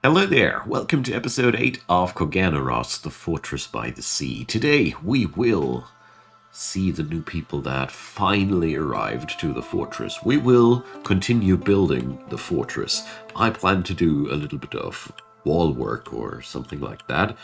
Hello there, welcome to episode 8 of Koganaros, the Fortress by the Sea. Today we will see the new people that finally arrived to the fortress. We will continue building the fortress. I plan to do a little bit of wall work or something like that.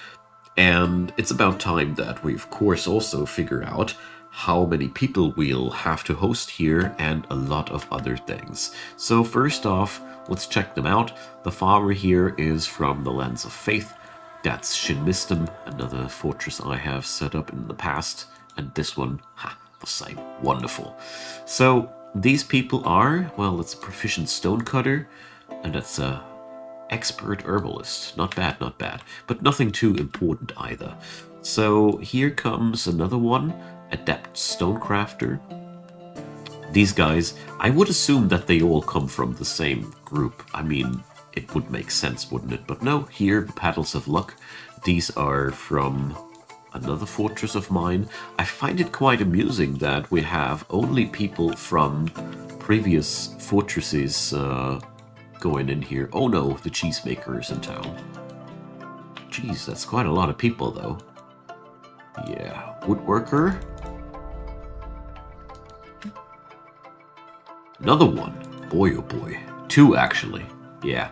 And it's about time that we, of course, also figure out how many people we'll have to host here and a lot of other things. So first off, let's check them out. The farmer here is from the Lands of Faith. That's Shinmistum, another fortress I have set up in the past. And this one, the same. Wonderful. So these people are, well, it's a proficient stonecutter, and that's a expert herbalist. Not bad, not bad. But nothing too important either. So here comes another one, adept stonecrafter. These guys, I would assume that they all come from the same group. I mean, it would make sense, wouldn't it? But no, here, the Paddles of Luck. These are from another fortress of mine. I find it quite amusing that we have only people from previous fortresses going in here. Oh no, the cheesemaker is in town. Jeez, that's quite a lot of people though. Yeah, woodworker. Another one. Boy, oh boy. Two, actually. Yeah.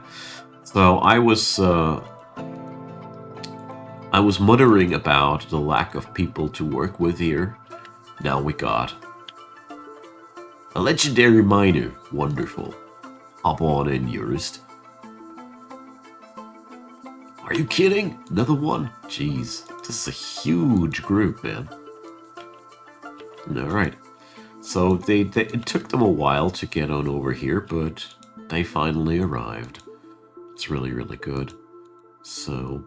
So I was muttering about the lack of people to work with here. Now we got a legendary miner. Wonderful. Hop on in, Jurist. Are you kidding? Another one? Jeez. This is a huge group, man. Alright. So it took them a while to get on over here, but they finally arrived. It's really, really good. So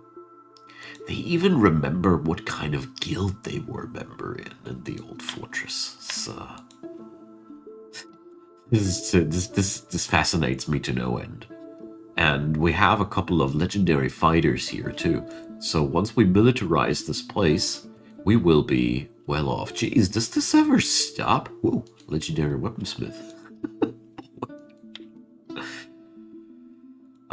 they even remember what kind of guild they were a member in the old fortress. So this fascinates me to no end. And we have a couple of legendary fighters here too. So once we militarize this place, we will be well off. Jeez, does this ever stop? Whoa, legendary weaponsmith.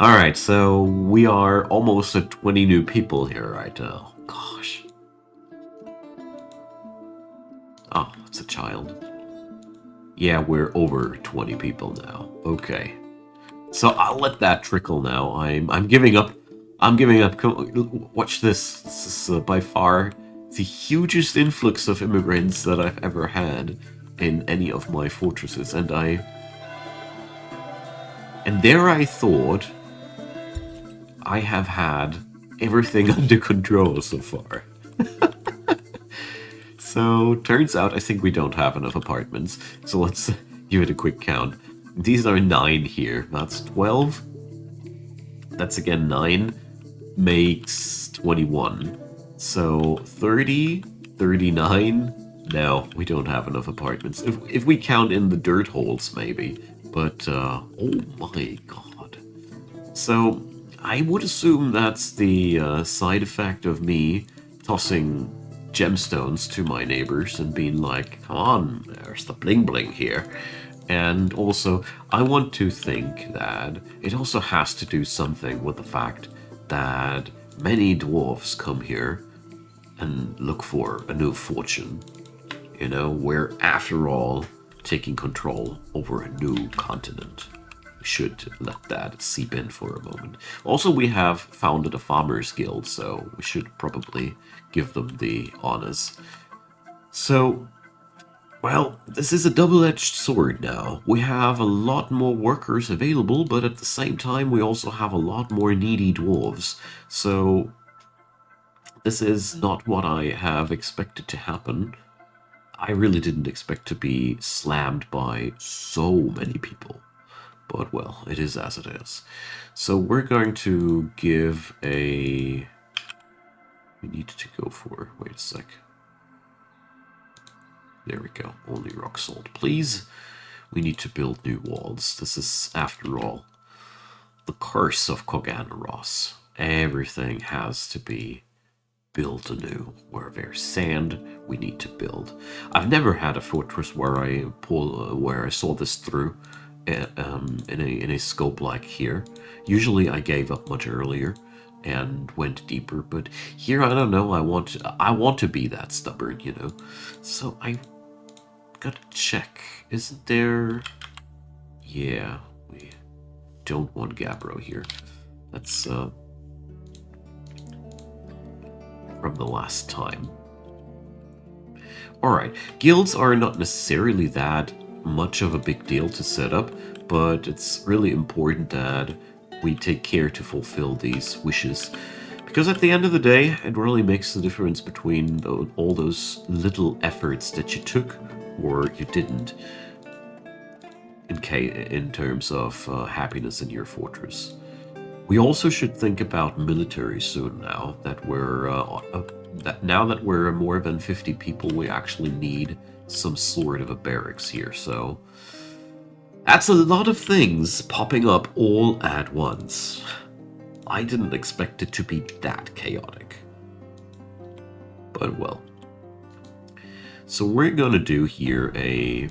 Alright, so we are almost at 20 new people here right now. Gosh. Oh, it's a child. Yeah, we're over 20 people now. Okay. So I'll let that trickle now. I'm giving up. I'm giving up. Watch this. This is by far the hugest influx of immigrants that I've ever had in any of my fortresses, and there I thought I have had everything under control so far. So turns out I think we don't have enough apartments. So let's give it a quick count. These are 9 here. That's 12. That's again 9. Makes 21. So 30, 39. No, we don't have enough apartments. If we count in the dirt holes, maybe. But, oh my god. So I would assume that's the side effect of me tossing gemstones to my neighbors and being like, come on, there's the bling bling here. And also, I want to think that it also has to do something with the fact that many dwarves come here and look for a new fortune. You know, we're after all taking control over a new continent. We should let that seep in for a moment. Also, we have founded a farmers guild, so we should probably give them the honors. So, well, this is a double-edged sword now. We have a lot more workers available, but at the same time we also have a lot more needy dwarves. So this is not what I have expected to happen. I really didn't expect to be slammed by so many people. But well, it is as it is. So we're going to give a... We need to go for... Wait a sec. There we go. Only rock salt, please. We need to build new walls. This is, after all, the curse of Koganaros. Everything has to be built anew. Where there's sand, we need to build. I've never had a fortress where I saw this through, in a scope like here. Usually I gave up much earlier and went deeper, but here I don't know. I want to be that stubborn, you know. So I gotta check. Isn't there? Yeah, we don't want Gabbro here. That's from the last time. Alright, guilds are not necessarily that much of a big deal to set up, but it's really important that we take care to fulfill these wishes. Because at the end of the day, it really makes the difference between all those little efforts that you took or you didn't in terms of happiness in your fortress. We also should think about military soon now that we're more than 50 people, we actually need some sort of a barracks here, so that's a lot of things popping up all at once. I didn't expect it to be that chaotic. But well. So we're gonna do here a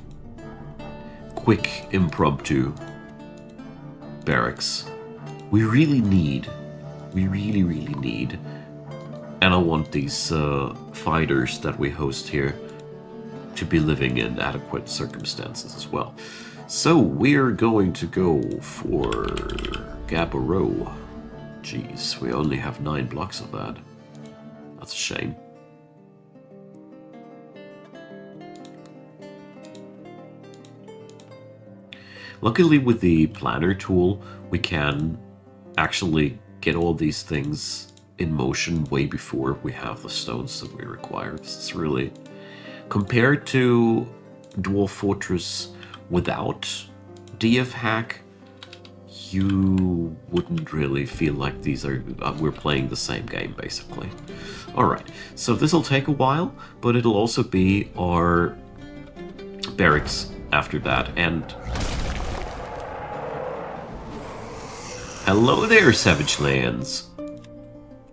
quick impromptu barracks. We really need, and I want these fighters that we host here to be living in adequate circumstances as well. So we're going to go for Gabbro. Jeez, we only have 9 blocks of that. That's a shame. Luckily with the planner tool, we can actually get all these things in motion way before we have the stones that we require. This is really, compared to Dwarf Fortress without DF hack, you wouldn't really feel like these are we're playing the same game basically. Alright, so this will take a while, but it'll also be our barracks after that. And hello there, Savage Lands!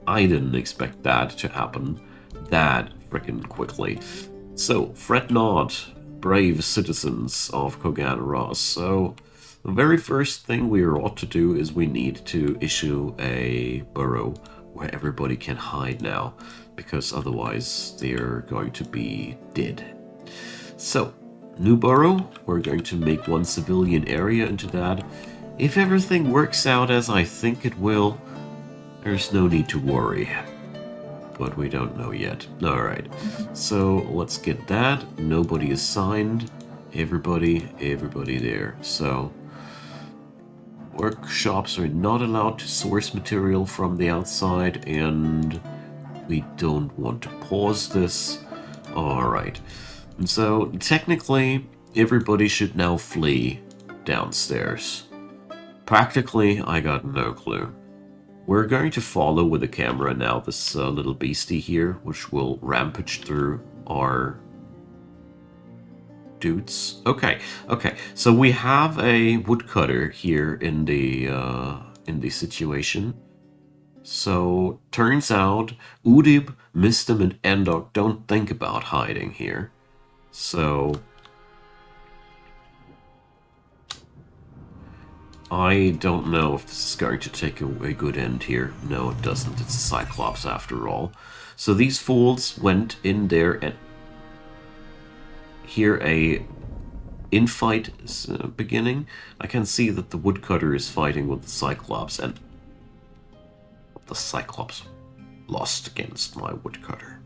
I didn't expect that to happen that frickin' quickly. So, fret not, brave citizens of Kogan. So, the very first thing we ought to do is we need to issue a burrow where everybody can hide now, because otherwise they're going to be dead. So, new burrow, we're going to make 1 civilian area into that. If everything works out as I think it will, there's no need to worry. But we don't know yet. Alright, so let's get that. Nobody is signed. Everybody there. So, workshops are not allowed to source material from the outside, and we don't want to pause this. Alright, and so technically, everybody should now flee downstairs. Practically, I got no clue. We're going to follow with the camera now this little beastie here, which will rampage through our dudes. Okay, so we have a woodcutter here in the situation. So, turns out, Udib, Mistim, and Endok don't think about hiding here. So, I don't know if this is going to take a good end here. No, it doesn't. It's a Cyclops after all. So these fools went in there and here a infight beginning. I can see that the woodcutter is fighting with the Cyclops, and the Cyclops lost against my woodcutter.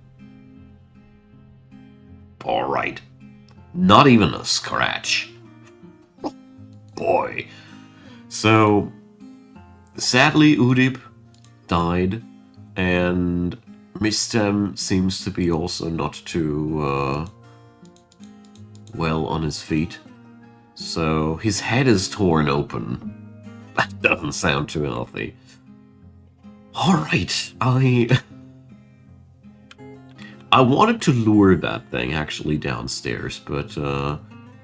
Alright. Not even a scratch. Boy. So, sadly, Udib died, and Mistem seems to be also not too well on his feet. So, his head is torn open. That doesn't sound too healthy. Alright, I wanted to lure that thing actually downstairs, but,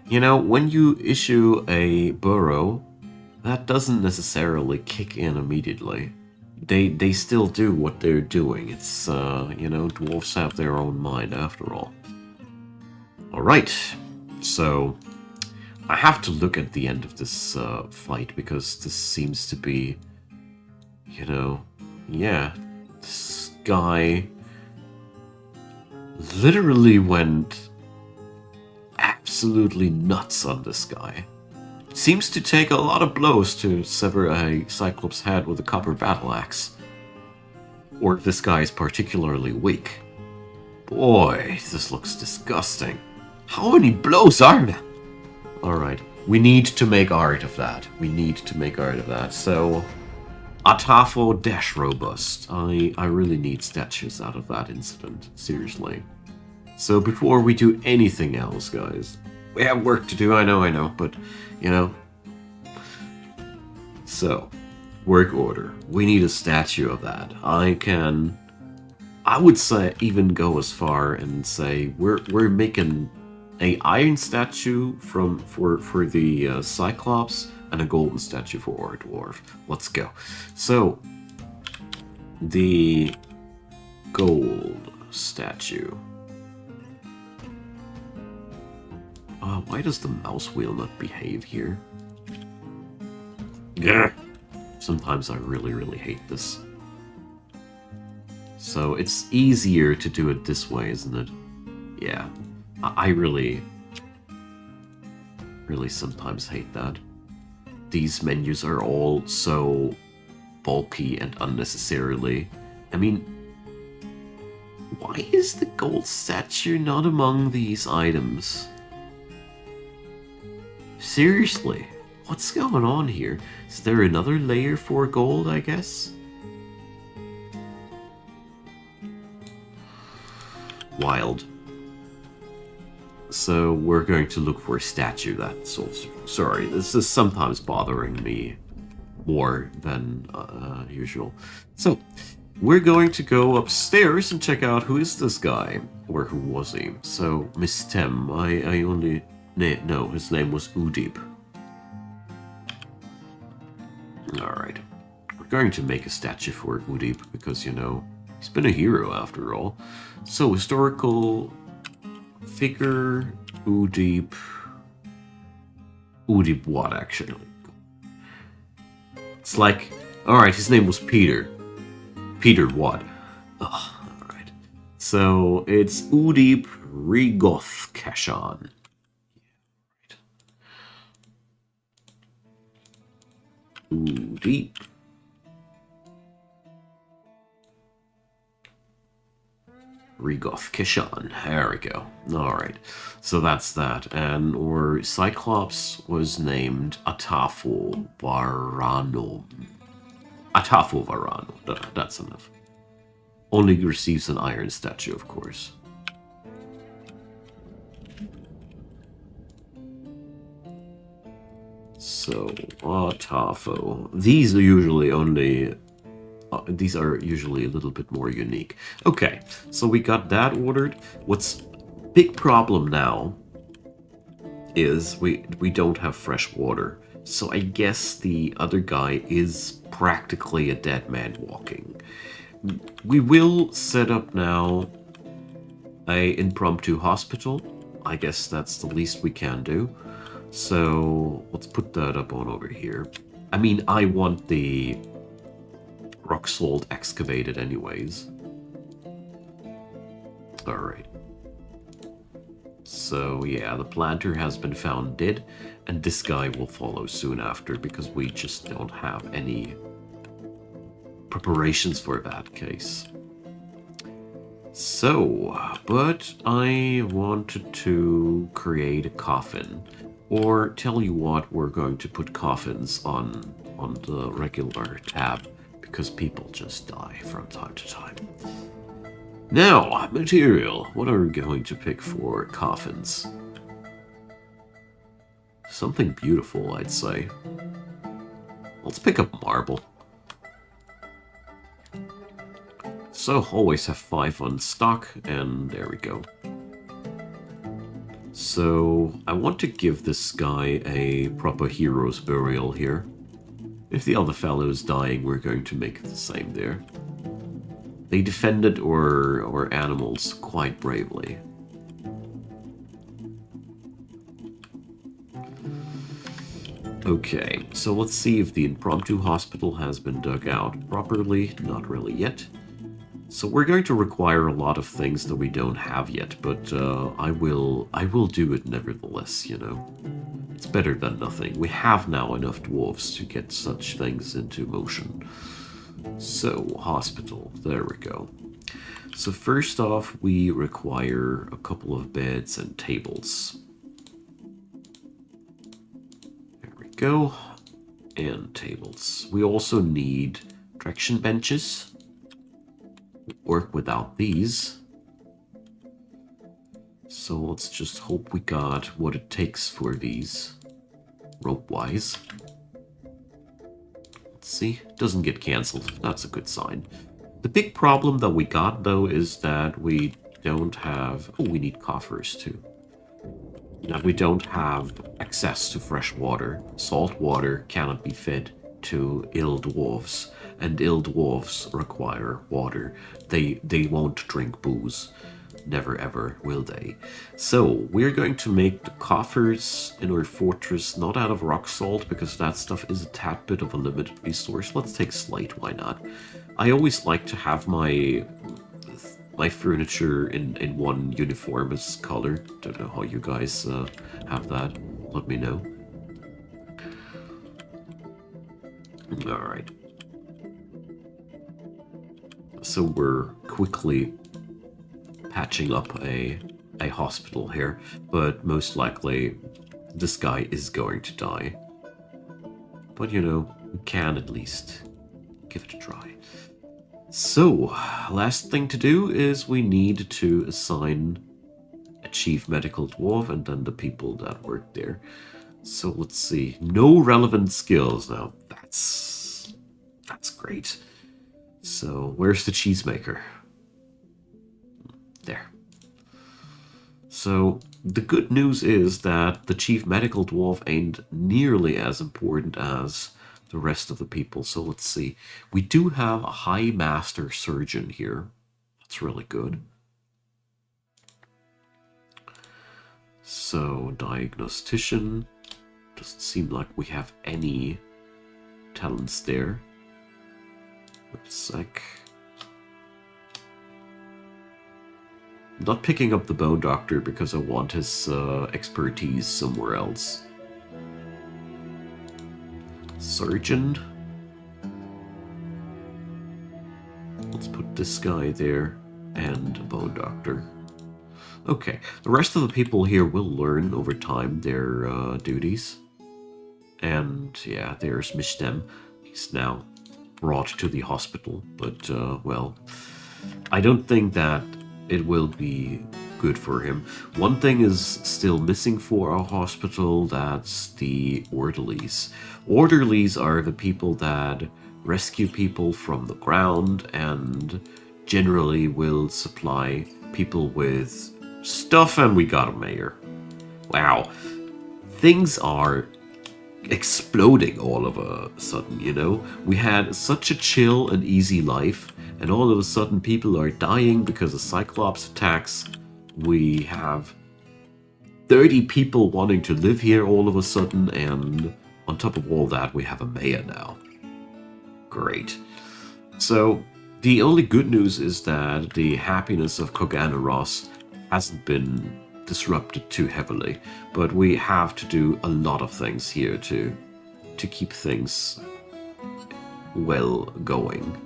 you know, when you issue a burrow, that doesn't necessarily kick in immediately. They still do what they're doing. It's, you know, dwarves have their own mind after all. Alright, so I have to look at the end of this fight because this seems to be, you know, yeah, this guy literally went absolutely nuts on this guy. Seems to take a lot of blows to sever a Cyclops' head with a copper battle axe. Or if this guy is particularly weak. Boy, this looks disgusting. How many blows are there? Alright, we need to make art of that. So, Atafo Dash Robust. I really need statues out of that incident. Seriously. So before we do anything else, guys, we have work to do, I know, but, you know. So, work order. We need a statue of that. I would say even go as far and say we're making a iron statue for the Cyclops and a golden statue for our dwarf. Let's go. So, the gold statue. Why does the mouse wheel not behave here? Grr. Sometimes I really hate this. So it's easier to do it this way, isn't it? Yeah. I really sometimes hate that. These menus are all so bulky and unnecessarily. I mean, why is the gold statue not among these items? Seriously, what's going on here? Is there another layer for gold, I guess? Wild. So we're going to look for a statue that's also... Sorry, this is sometimes bothering me more than usual. So, we're going to go upstairs and check out who is this guy, or who was he. So, Miss Tem, I only... No, his name was Udip. Alright. We're going to make a statue for Udip because, you know, he's been a hero after all. So, historical figure, Udip. Udip what, actually? It's like, alright, his name was Peter. Peter what? Ugh, alright. So, it's Udip Rigoth Kashan. Udip. Rigoth Kishan. There we go. Alright. So that's that. And or Cyclops was named Atafo Varano. Atafo Varano. That's enough. Only receives an iron statue, of course. So, Atafo. These are usually only... these are usually a little bit more unique. Okay, so we got that ordered. What's big problem now is we don't have fresh water. So I guess the other guy is practically a dead man walking. We will set up now a impromptu hospital. I guess that's the least we can do. So let's put that up on over here. I mean, I want the rock salt excavated anyways. Alright. So yeah, the planter has been found dead, and this guy will follow soon after because we just don't have any preparations for that case. So, but I wanted to create a coffin. Or tell you what, we're going to put coffins on the regular tab because people just die from time to time. Now, material. What are we going to pick for coffins? Something beautiful, I'd say. Let's pick up marble. So, always have 5 on stock, and there we go. So, I want to give this guy a proper hero's burial here. If the other fellow is dying, we're going to make it the same there. They defended our animals quite bravely. Okay, so let's see if the impromptu hospital has been dug out properly. Not really yet. So we're going to require a lot of things that we don't have yet, but I will do it nevertheless, you know. It's better than nothing. We have now enough dwarves to get such things into motion. So, hospital, there we go. So first off, we require a couple of beds and tables. There we go. And tables. We also need traction benches. Work without these. So let's just hope we got what it takes for these, rope-wise. Let's see, doesn't get cancelled. That's a good sign. The big problem that we got, though, is that we don't have... Oh, we need coffers, too. That we don't have access to fresh water. Salt water cannot be fed to ill dwarves, and ill dwarves require water. They won't drink booze. Never ever will they. So we're going to make the coffers in our fortress not out of rock salt, because that stuff is a tad bit of a limited resource. Let's take slate, why not? I always like to have my furniture in one uniformous color. Don't know how you guys have that. Let me know. Alright. So we're quickly patching up a hospital here, but most likely this guy is going to die. But you know, we can at least give it a try. So, last thing to do is we need to assign a chief medical dwarf and then the people that work there. So let's see. No relevant skills. Now, that's great. So, where's the cheesemaker? There. So, the good news is that the chief medical dwarf ain't nearly as important as the rest of the people. So let's see. We do have a high master surgeon here. That's really good. So, diagnostician. Doesn't seem like we have any talents there. Wait a sec. I'm not picking up the bone doctor because I want his expertise somewhere else. Surgeon. Let's put this guy there and a bone doctor. Okay, the rest of the people here will learn over time their duties. And yeah, there's Mishtem. He's now brought to the hospital, but well, I don't think that it will be good for him. One thing is still missing for our hospital, that's the orderlies. Orderlies are the people that rescue people from the ground and generally will supply people with stuff, and we got a mayor. Wow. Things are exploding all of a sudden, you know? We had such a chill and easy life, and all of a sudden people are dying because of Cyclops attacks. We have 30 people wanting to live here all of a sudden, and on top of all that, we have a mayor now. Great. So, the only good news is that the happiness of Koganaros hasn't been disrupted too heavily, but we have to do a lot of things here to keep things well going.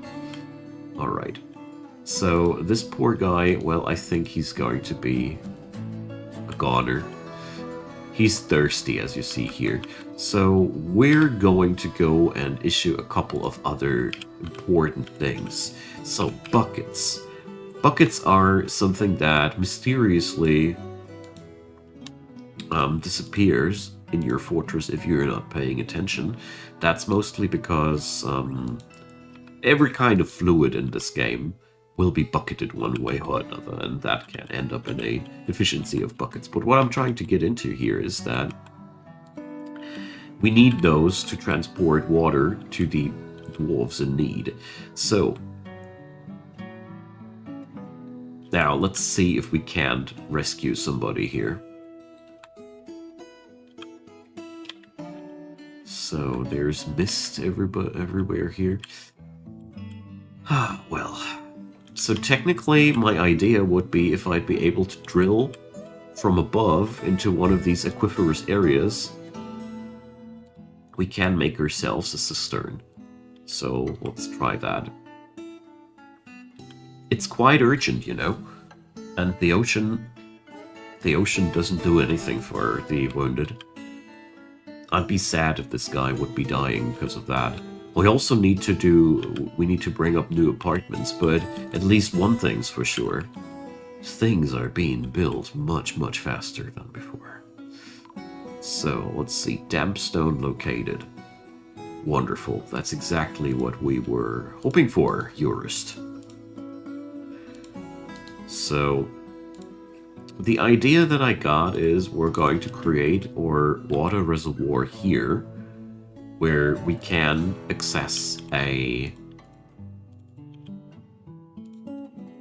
Alright. So, this poor guy, well, I think he's going to be a goner. He's thirsty, as you see here. So, we're going to go and issue a couple of other important things. So, buckets. Buckets are something that mysteriously disappears in your fortress if you're not paying attention. That's mostly because every kind of fluid in this game will be bucketed one way or another, and that can end up in a deficiency of buckets. But what I'm trying to get into here is that we need those to transport water to the dwarves in need. So, now let's see if we can't rescue somebody here. there's mist everywhere here. Ah, well. So technically, my idea would be if I'd be able to drill from above into one of these aquiferous areas, we can make ourselves a cistern. So let's try that. It's quite urgent, you know, and the ocean doesn't do anything for the wounded. I'd be sad if this guy would be dying because of that. We also need to bring up new apartments, but at least one thing's for sure. Things are being built much, much faster than before. So, let's see, damp stone located. Wonderful, that's exactly what we were hoping for, Jurist. So, the idea that I got is we're going to create our water reservoir here, where we can access a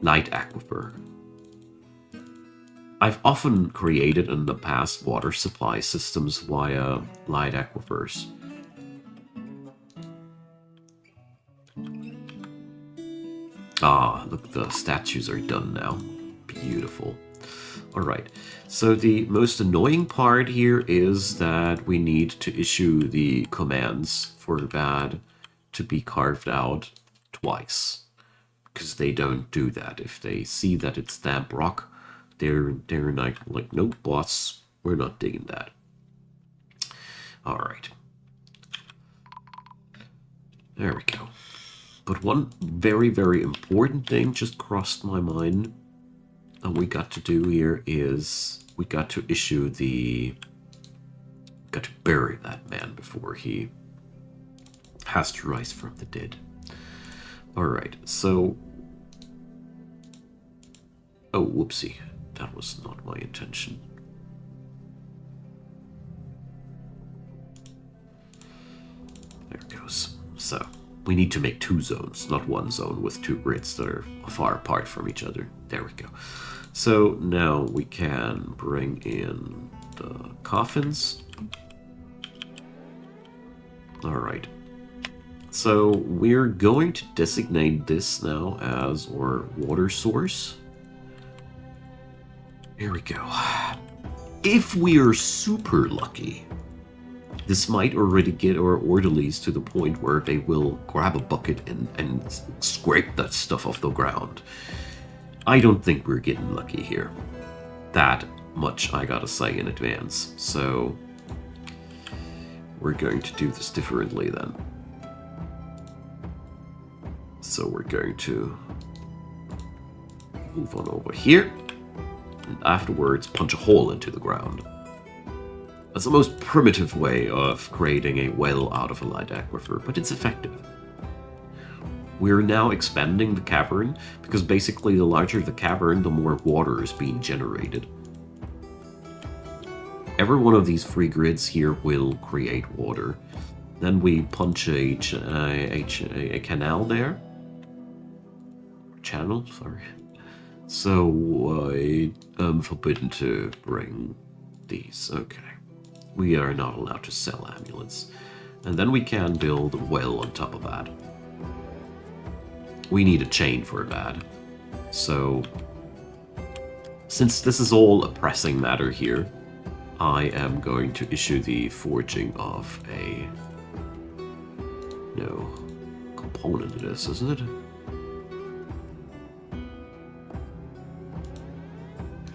light aquifer. I've often created in the past water supply systems via light aquifers. Ah, look, the statues are done now. Beautiful. Alright, so the most annoying part here is that we need to issue the commands for that to be carved out twice. Because they don't do that. If they see that it's damp rock, they're like, nope, boss, we're not digging that. Alright. There we go. But one very, very important thing just crossed my mind. And we got to do here is we got to got to bury that man before he has to rise from the dead. Alright, so... Oh, whoopsie. That was not my intention. There it goes. So, we need to make 2 zones, not 1 zone with 2 grids that are far apart from each other. There we go. So now we can bring in the coffins. Alright. So we're going to designate this now as our water source. Here we go. If we are super lucky, this might already get our orderlies to the point where they will grab a bucket and scrape that stuff off the ground. I don't think we're getting lucky here. That much I gotta say in advance. So we're going to do this differently then. So we're going to move on over here. And afterwards punch a hole into the ground. That's the most primitive way of creating a well out of a light aquifer, but it's effective. We're now expanding the cavern, because basically the larger the cavern, the more water is being generated. Every one of these free grids here will create water. Then we punch a canal there. Channel, sorry. So I am forbidden to bring these. Okay. We are not allowed to sell amulets. And then we can build a well on top of that. We need a chain for that. So, since this is all a pressing matter here, I am going to issue the forging of a... No, component it is, isn't it?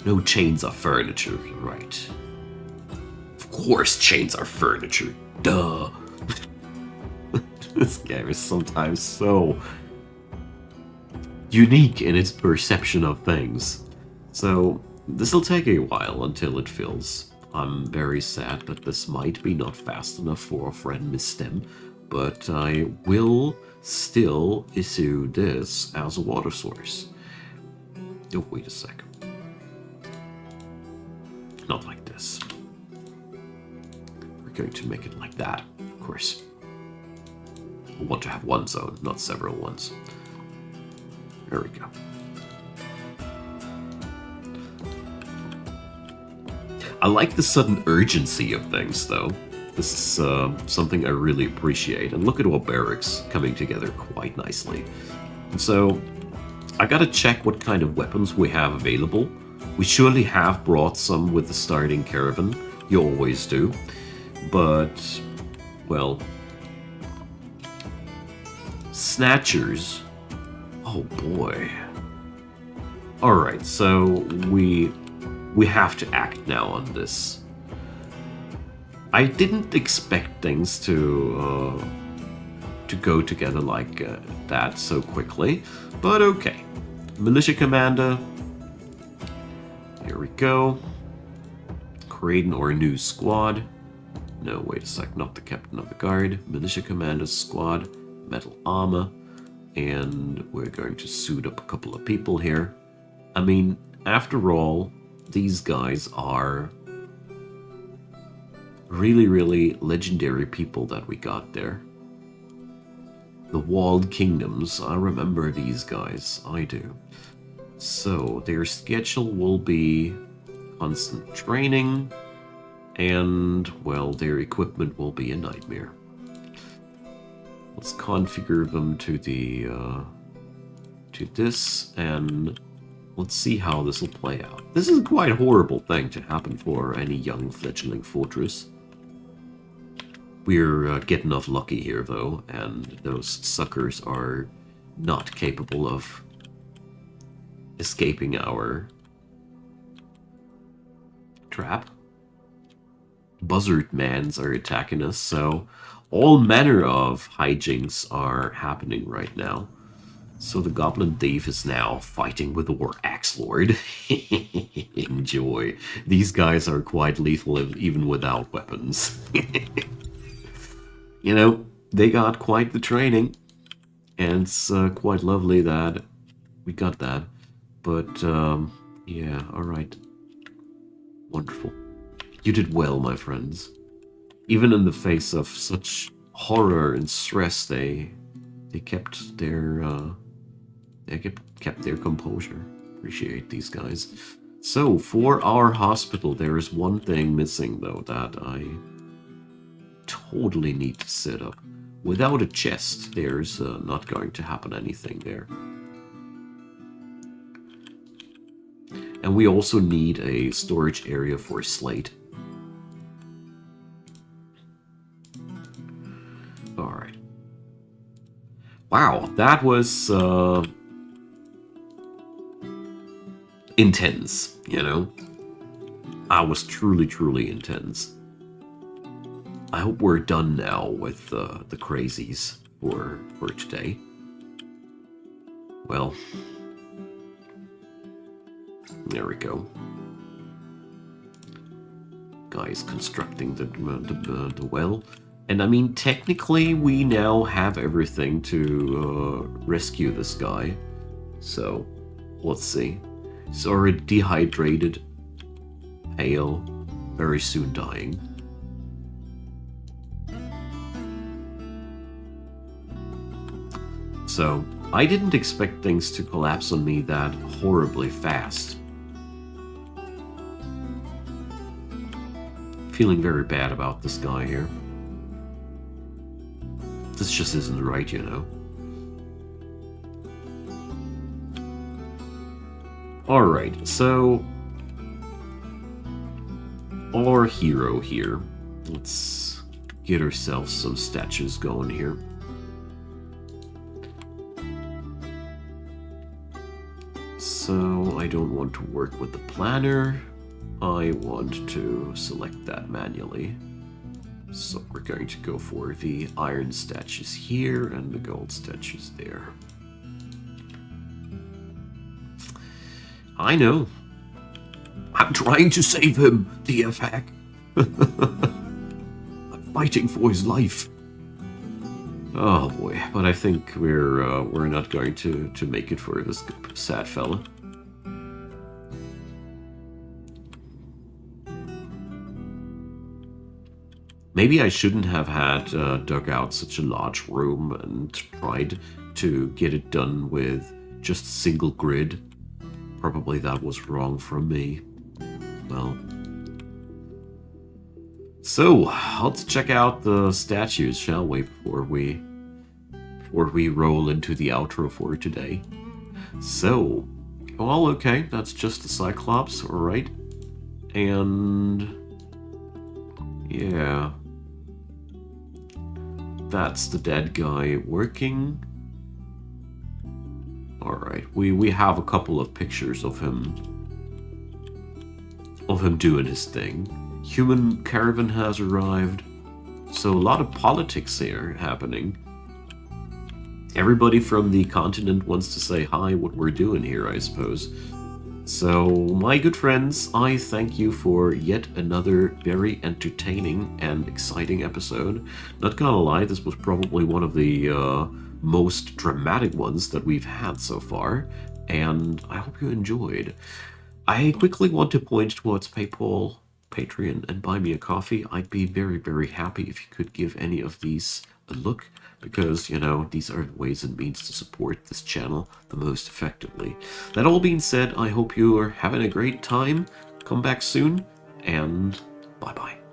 No, chains are furniture, right. Of course chains are furniture, duh. This game is sometimes so unique in its perception of things. So, this'll take a while until it fills. I'm very sad that this might be not fast enough for our friend Miss Stem, but I will still issue this as a water source. Oh, wait a second. Not like this. We're going to make it like that, of course. I want to have one zone, not several ones. There we go. I like the sudden urgency of things, though. This is something I really appreciate. And look at our barracks coming together quite nicely. And so, I gotta check what kind of weapons we have available. We surely have brought some with the starting caravan. You always do. But, well... Snatchers. Oh boy. Alright, so we have to act now on this. I didn't expect things to go together like that so quickly, but okay. Militia Commander. Here we go. Creating our new squad. No, wait a sec, not the Captain of the Guard. Militia Commander squad. Metal armor. And we're going to suit up a couple of people here. I mean, after all, these guys are really, really legendary people that we got there. The Walled Kingdoms, I remember these guys, I do. So, their schedule will be constant training, and, well, their equipment will be a nightmare. Let's configure them to the, to this, and let's see how this will play out. This is a quite horrible thing to happen for any young fledgling fortress. We're getting off lucky here, though, and those suckers are not capable of escaping our trap. Buzzard mans are attacking us, so all manner of hijinks are happening right now. So the Goblin Thief is now fighting with our Axe Lord. Enjoy. These guys are quite lethal even without weapons. You know, they got quite the training. And it's quite lovely that we got that. But, yeah, alright. Wonderful. You did well, my friends. Even in the face of such horror and stress, they kept their kept their composure. Appreciate these guys. So for our hospital, there is one thing missing though that I totally need to set up. Without a chest, there's not going to happen anything there. And we also need a storage area for slate. Alright. Wow, that was intense, you know? I was truly, truly intense. I hope we're done now with the crazies for today. Well, there we go. Guys constructing the well. And I mean, technically, we now have everything to rescue this guy. So, let's see. He's already dehydrated, pale, very soon dying. So, I didn't expect things to collapse on me that horribly fast. Feeling very bad about this guy here. This just isn't right, you know. Alright, so our hero here. Let's get ourselves some statues going here. So I don't want to work with the planner. I want to select that manually. So we're going to go for the iron statues here and the gold statues there. I know. I'm trying to save him, the F-hack. I'm fighting for his life. Oh boy, but I think we're not going to make it for this sad fella. Maybe I shouldn't have had dug out such a large room and tried to get it done with just a single grid. Probably that was wrong from me. Well, So, let's check out the statues, shall we, before we roll into the outro for today. So, well, okay, that's just the Cyclops, alright. And yeah, that's the dead guy working. Alright, we have a couple of pictures of him doing his thing. Human caravan has arrived. So a lot of politics here happening. Everybody from the continent wants to say hi what we're doing here, I suppose. So, my good friends, I thank you for yet another very entertaining and exciting episode. Not gonna lie, this was probably one of the most dramatic ones that we've had so far, and I hope you enjoyed. I quickly want to point towards PayPal, Patreon, and Buy Me a Coffee. I'd be very, very happy if you could give any of these a look, because, you know, these are ways and means to support this channel the most effectively. That all being said, I hope you are having a great time. Come back soon, and bye-bye.